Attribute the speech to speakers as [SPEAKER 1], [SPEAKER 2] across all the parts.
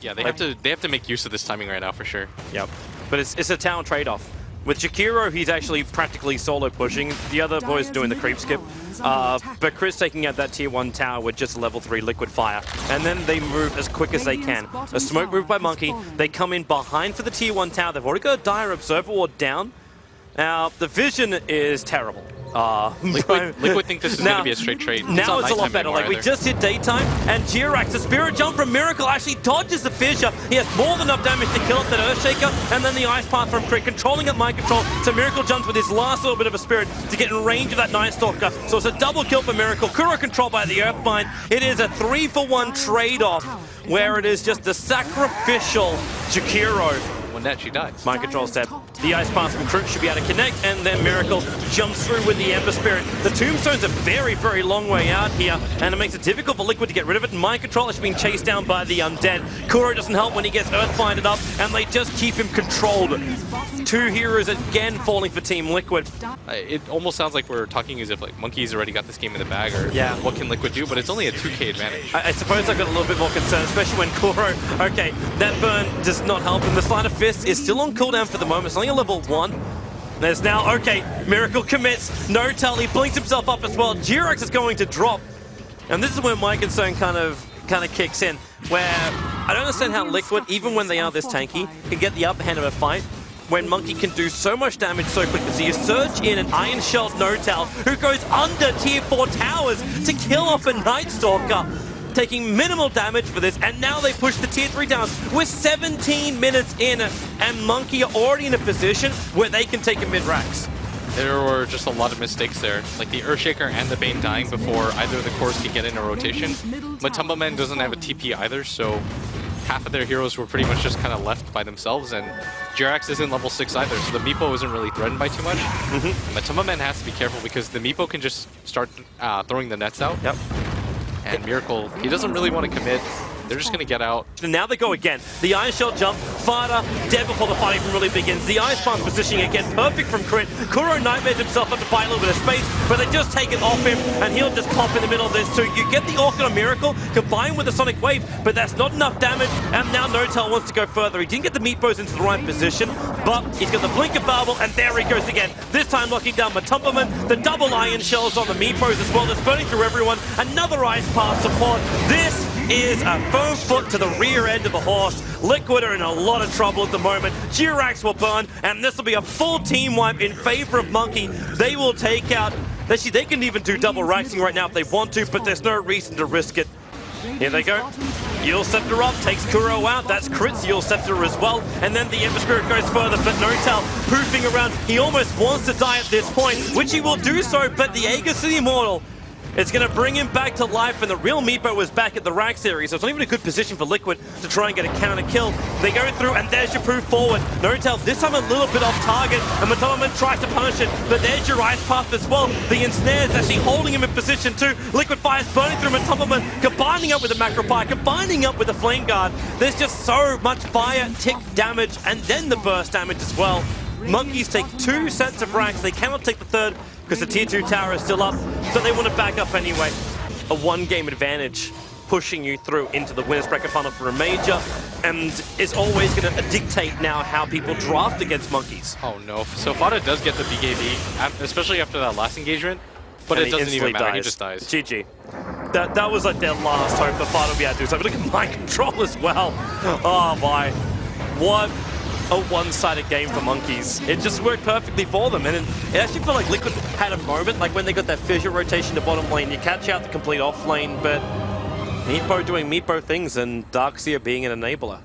[SPEAKER 1] Yeah, they have to make use of this timing right now for sure.
[SPEAKER 2] Yep. But it's a talent trade-off. With Jakiro, he's actually practically solo pushing. The other boys doing the creep skip. But Chris taking out that tier 1 tower with just level 3 liquid fire. And then they move as quick as they can. A smoke move by Monkey. They come in behind for the tier 1 tower. They've already got a dire observer ward down. Now, the vision is terrible.
[SPEAKER 1] Liquid think this is going to be a straight trade.
[SPEAKER 2] Now it's a lot better. Like, we just hit daytime, and Jirax, the Spirit Jump from Miracle, actually dodges the fissure. He has more than enough damage to kill off that Earthshaker, and then the Ice Path from Crit, controlling up mind control. So Miracle jumps with his last little bit of a Spirit to get in range of that Night Stalker. So it's a double kill for Miracle. Kuro controlled by the Earthbind. It is a 3-for-1 trade-off, where it is just the sacrificial Jakiro.
[SPEAKER 1] When that she dies.
[SPEAKER 2] Mind control step. The Ice Path from Crit should be able to connect, and then Miracle jumps through with the Ember Spirit. The Tombstone's a very, very long way out here, and it makes it difficult for Liquid to get rid of it. Mind control is being chased down by the Undead. Kuro doesn't help when he gets Earthbinded up, and they just keep him controlled. 2 heroes again falling for Team Liquid.
[SPEAKER 1] It almost sounds like we're talking as if like Monkey's already got this game in the bag, or
[SPEAKER 2] yeah,
[SPEAKER 1] what can Liquid do, but it's only a 2k advantage.
[SPEAKER 2] I suppose I've got a little bit more concern, especially when Kuro, okay, that burn does not help him. The Sleight of Fist is still on cooldown for the moment. It's only a level 1. There's now, okay, Miracle commits. N0tail, he blinks himself up as well. Jirax is going to drop. And this is where my concern kind of kicks in, where I don't understand how Liquid, even when they are this tanky, can get the upper hand of a fight when Monkey can do so much damage so quickly. So you surge in an Iron Shelled N0tail who goes under tier 4 towers to kill off a Night Stalker, taking minimal damage for this, and now they push the tier 3 towers. We're 17 minutes in, and Monkey are already in a position where they can take a mid-racks.
[SPEAKER 1] There were just a lot of mistakes there, like the Earthshaker and the Bane dying before either of the cores could get in a rotation. Matumbaman doesn't have a TP either, so half of their heroes were pretty much just kind of left by themselves, and Jirax isn't level 6 either, so the Meepo isn't really threatened by too much. Matumbaman has to be careful because the Meepo can just start throwing the nets out.
[SPEAKER 2] Yep.
[SPEAKER 1] And Miracle, he doesn't really want to commit. They're just going to get out.
[SPEAKER 2] And now they go again. The Iron Shell jump, Fada, dead before the fight even really begins. The Ice Path positioning again, perfect from Crit. Kuro nightmares himself up to buy a little bit of space, but they just take it off him, and he'll just pop in the middle of this too. You get the Orchid on Miracle, combined with the Sonic Wave, but that's not enough damage, and now N0tail wants to go further. He didn't get the Meatbows into the right position, but he's got the Blink available, and there he goes again. This time locking down Matumbaman, the double Iron Shells on the Meatbows as well, that's burning through everyone. Another Ice Path support. This is a firm foot to the rear end of the horse. Liquid are in a lot of trouble at the moment. Jirax will burn, and this will be a full team wipe in favor of Monkey. They will take out... Actually, they can even do double raxing right now if they want to, but there's no reason to risk it. Here they go. Eul Scepter up, takes Kuro out. That's Crit's Eul Scepter as well. And then the Ember Spirit goes further, but N0tail poofing around. He almost wants to die at this point, which he will do so, but the Aegis of the Immortal, it's going to bring him back to life, and the real Meepo was back at the rack series, so it's not even a good position for Liquid to try and get a counter kill. They go through, and there's your proof forward. N0tail this time a little bit off target, and Matumbaman tries to punish it, but there's your Ice Path as well. The Ensnare's actually holding him in position too. Liquid Fire's burning through Matumbaman, combining up with the Macro Fire, combining up with the Flame Guard. There's just so much fire, tick damage, and then the burst damage as well. Monkeys take 2 sets of racks. They cannot take the third because the tier 2 tower is still up, so they want to back up anyway. A 1-game advantage pushing you through into the winner's bracket final for a major, and is always going to dictate now how people draft against Monkeys.
[SPEAKER 1] Oh no, so Fada does get the BKB, especially after that last engagement, but it doesn't even matter, he just dies.
[SPEAKER 2] GG. That was like their last hope that Fada would be able to do something. Look at mind control as well. Oh my. What a one-sided game for Monkeys. It just worked perfectly for them, and it actually felt like Liquid had a moment, like when they got that fissure rotation to bottom lane, you catch out the complete off lane, but Meepo doing Meepo things and Darkseer being an enabler.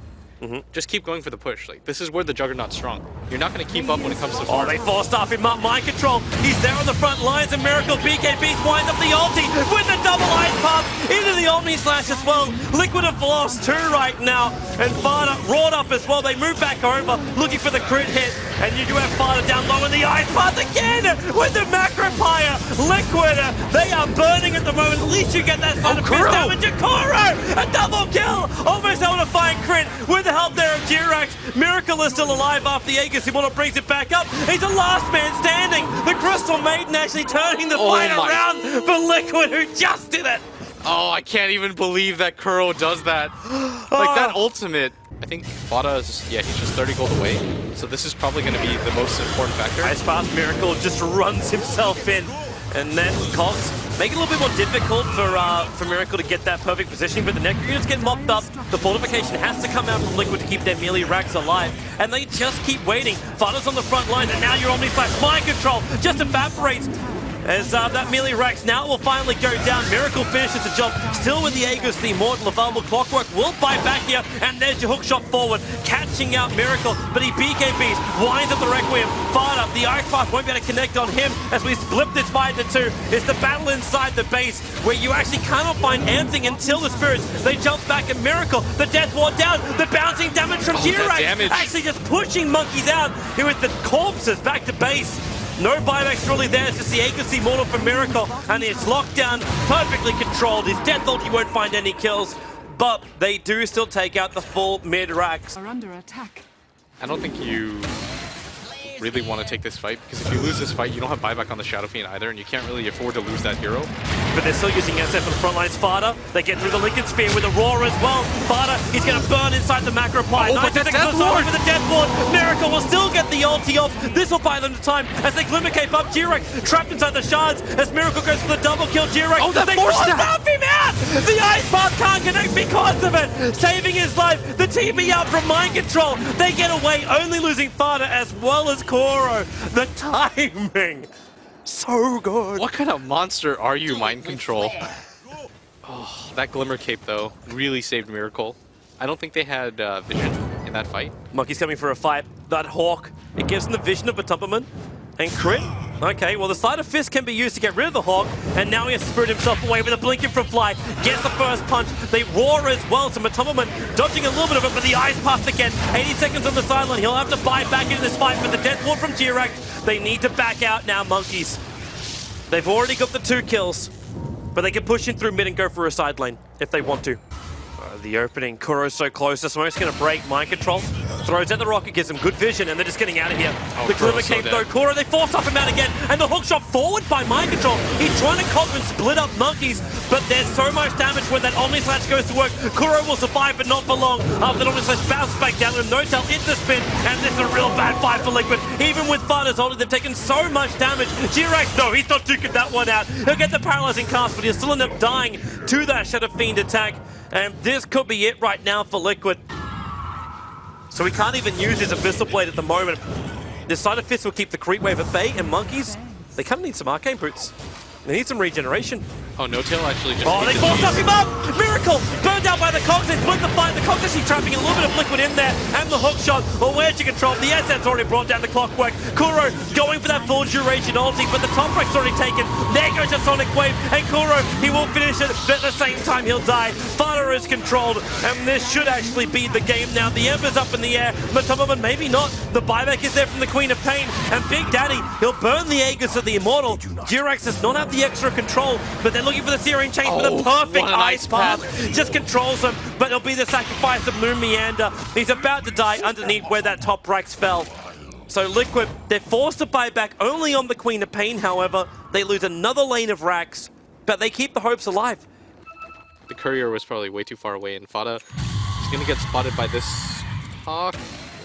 [SPEAKER 1] Just keep going for the push. Like, this is where the Juggernaut's strong. You're not going to keep up when it comes to
[SPEAKER 2] farm. Oh, they forced off him up. Mind control. He's there on the front lines, and Miracle BKB winds up the ulti with the double Ice Path into the Omni Slash as well. Liquid have lost 2 right now, and Fada roared up as well. They move back over, looking for the crit hit, and you do have Fada down low in the Ice Path again with the Macro Fire. Liquid, they are burning at the moment. At least you get that side of fist damage. Kuro, a double kill, almost able to find crit with the help there of Jirax. Miracle is still alive after the Aegis. Immortal brings it back up. He's the last man standing. The Crystal Maiden actually turning the fight around for Liquid, who just did it.
[SPEAKER 1] Oh, I can't even believe that Kuro does that. Like, that ultimate. I think Fada is, yeah, he's just 30 gold away. So this is probably going to be the most important factor.
[SPEAKER 2] Ice Path Miracle just runs himself in. And then Cogs make it a little bit more difficult for Miracle to get that perfect positioning, but the Necro units get mopped up. The fortification has to come out from Liquid to keep their melee racks alive, and they just keep waiting. Fada's on the front lines, and now your Omni Slash mind control just evaporates. As that melee racks now will finally go down. Miracle finishes the job, still with the Aegis, the Immortal available. Clockwork will bite back here, and there's your hook shot forward, catching out Miracle, but he BKBs, winds up the Requiem. Fada, the Ice Path won't be able to connect on him as we split this fight into two. It's the battle inside the base, where you actually cannot find anything until the Spirits, they jump back at Miracle. The Death Ward down, the bouncing damage from G-Rax, actually just pushing Monkeys out here with the corpses back to base. No buybacks really there, it's just the Aegis Immortal for Miracle, and it's locked down, perfectly controlled. His Death Ult, he won't find any kills, but they do still take out the full mid-racks.
[SPEAKER 3] Are under attack.
[SPEAKER 1] I don't think you really want to take this fight, because if you lose this fight, you don't have buyback on the Shadow Fiend either, and you can't really afford to lose that hero.
[SPEAKER 2] But they're still using SF on the front lines. Fada, they get through the Lincoln Sphere with a roar as well. Fada, he's going to burn inside the macro pie.
[SPEAKER 1] Oh, but the Death Ward!
[SPEAKER 2] For the Death Ward. Miracle will still get the ulti off. This will buy them the time as they Glimmer Cape up. G-Rex trapped inside the shards as Miracle goes for the double kill. G-Rex,
[SPEAKER 1] oh,
[SPEAKER 2] they forced him out! The Ice Path can't connect because of it. Saving his life. The TP out from mind control. They get away, only losing Fada as well as Kuro. The timing. So good.
[SPEAKER 1] What kind of monster are you, mind control? Oh, that Glimmer Cape, though, really saved Miracle. I don't think they had vision in that fight.
[SPEAKER 2] Monkey's coming for a fight. That Hawk, it gives them the vision of Batumperman. And crit. Okay, well, the Sleight of Fist can be used to get rid of the Hawk, and now he has to spirit himself away with a blinking from Fly. Gets the first punch. They roar as well, so Batumperman dodging a little bit of it, but the Ice Path again. 80 seconds on the sideline. He'll have to buy back into this fight with the Death Ward from G-Rex. They need to back out now, Monkeys. They've already got the 2 kills, but they can push in through mid and go for a side lane if they want to. The opening, Kuro's so close. The smoke's going to break mind control. Throws at the rocket, gives them good vision, and they're just getting out of here.
[SPEAKER 1] Oh,
[SPEAKER 2] the Glimmer Cape though, Kuro, they force off him out again, and the hook shot forward by mind control. He's trying to cover and split up Monkeys, but there's so much damage when that Omni Slash goes to work. Kuro will survive, but not for long. After the Omni Slash bounces back down, and N0tail into the spin, and this is a real bad fight for Liquid. Even with Fada's ulti, they've taken so much damage. G-Rex, no, he's not duking that one out. He'll get the paralyzing cast, but he'll still end up dying to that Shadow Fiend attack. And this could be it right now for Liquid. So we can't even use his Abyssal Blade at the moment. This Sleight of Fist will keep the creep wave at bay, and Monkeys, they kind of need some Arcane Boots. They need some regeneration.
[SPEAKER 1] Oh, N0tail actually just...
[SPEAKER 2] Oh, they forced up him up! Miracle! Burned out by the Cogs, they split the fight. The Cogs actually trapping a little bit of Liquid in there, and the hook shot. Well, where's your control? The SN's already brought down the Clockwork. Kuro going for that full duration ulti, but the top rack's already taken. There goes the Sonic Wave, and Kuro, he will finish it, but at the same time he'll die. Fada is controlled, and this should actually be the game now. The Ember's up in the air, but Tobiwan maybe not. The buyback is there from the Queen of Pain, and Big Daddy, he'll burn the Aegis of the Immortal. G-Rex does not have the extra control, but they're looking for the Searing Chain for the perfect Ice Path. Just controls them, but it'll be the sacrifice of Moon Meander. He's about to die underneath where that top racks fell. So Liquid, they're forced to buy back only on the Queen of Pain, however. They lose another lane of racks, but they keep the hopes alive.
[SPEAKER 1] The Courier was probably way too far away, and Fada is going to get spotted by this Hawk.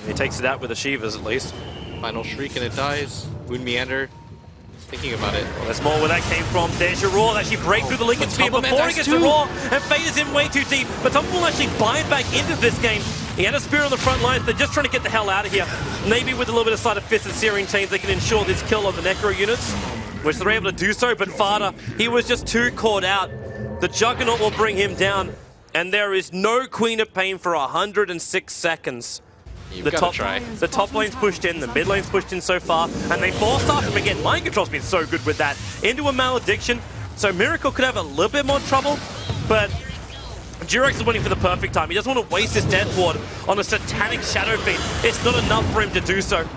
[SPEAKER 2] He takes it out with the Shivas at least.
[SPEAKER 1] Final Shriek and it dies. Moon Meander. Thinking about it.
[SPEAKER 2] Well, there's more where that came from. There's your Roar. Actually break through the Lincoln Sphere before he gets the Roar, and faders in way too deep. But Tobiwan will actually bind back into this game. He had a Spear on the front lines. They're just trying to get the hell out of here. Maybe with a little bit of Sleight of Fist and Searing Chains, they can ensure this kill on the Necro units, which they're able to do so. But Fada, he was just too caught out. The Juggernaut will bring him down, and there is no Queen of Pain for 106 seconds.
[SPEAKER 1] You've got to try.
[SPEAKER 2] The top lane's pushed in, the mid lane's pushed in so far, and they forced off him again. Mind Control's been so good with that. Into a Malediction, so Miracle could have a little bit more trouble, but G-Rex is waiting for the perfect time. He doesn't want to waste his Death Ward on a Satanic Shadow Fiend. It's not enough for him to do so.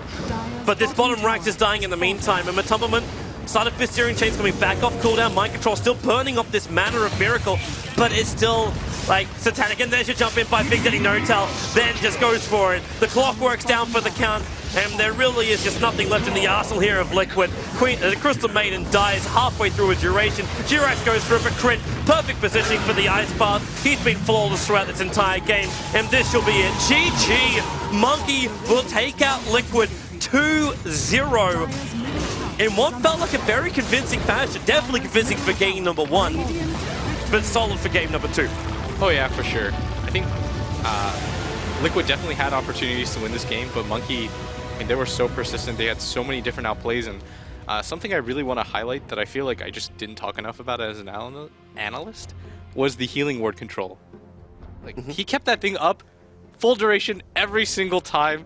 [SPEAKER 2] But this bottom rack is dying in the meantime, and Batumperman, Sleight of Fist Searing Chain's coming back off cooldown. Mind Control still burning off this mana of Miracle, but it's still like Satanic. And there's your jump in by Big Daddy N0tail, then just goes for it. The Clockwork's down for the count, and there really is just nothing left in the arsenal here of Liquid. The Crystal Maiden dies halfway through a duration. Jirax goes for a crit. Perfect positioning for the Ice Path. He's been flawless throughout this entire game, and this shall be it. GG! Monkey will take out Liquid 2-0 in what felt like a very convincing fashion. Definitely convincing for game number 1, but solid for game number 2.
[SPEAKER 1] Oh yeah, for sure. I think Liquid definitely had opportunities to win this game, but Monkey, I mean, they were so persistent. They had so many different outplays, and something I really want to highlight that I feel like I just didn't talk enough about as an analyst was the healing ward control. Like, he kept that thing up full duration every single time.